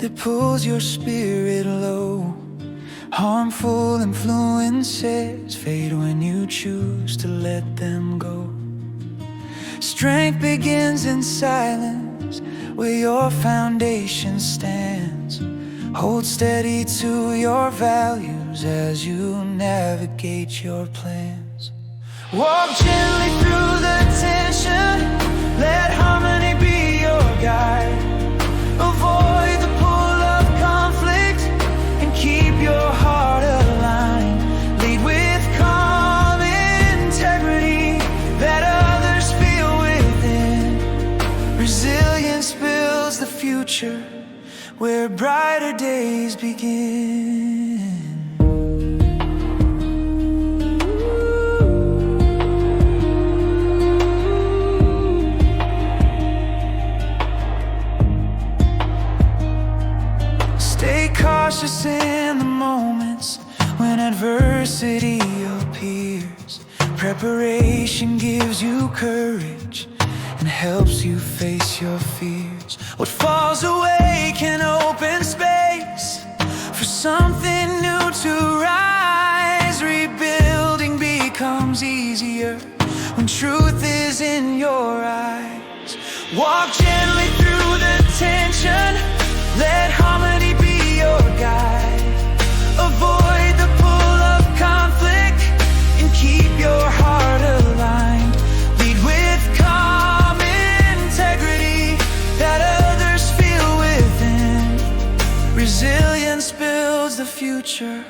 that pulls your spirit low. Harmful influences fade when you choose to let them go. Strength begins in silence, where your foundation stands. Hold steady to your values as you navigate your plans. Walk gently through the tension, let harmony be your guide. Avoid the pull of conflict and keep your heart aligned. Lead with calm integrity that others feel within. Resilience builds the future where brighter days begin. Stay cautious in the moments when adversity appears. Preparation gives you courage and helps you face your fears. What falls away can open space for something new to rise. Rebuilding becomes easier when truth is in your eyes. Walk gently through the tension, let harmony be your guide. Avoid the pull of conflict and keep your heart aligned. Lead with calm integrity that others feel within. Resilience builds the future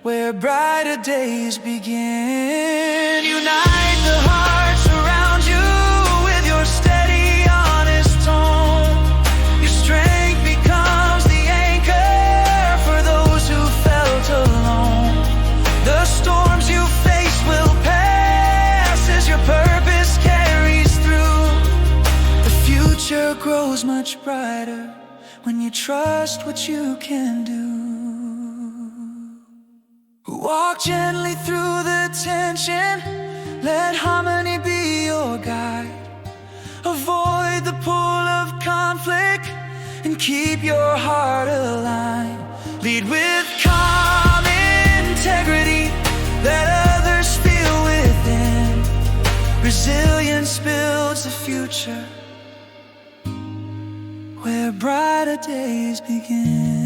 where brighter days begin. Unite the hearts around you with your steady, honest tone. Your strength becomes the anchor for those who felt alone. The storms you face will pass as your purpose carries through. The future grows much brighter when you trust what you can do. Walk gently through the tension, let harmony be your guide. Avoid the pull of conflict and keep your heart aligned. Lead with calm integrity that others feel within. Resilience builds the future where brighter days begin.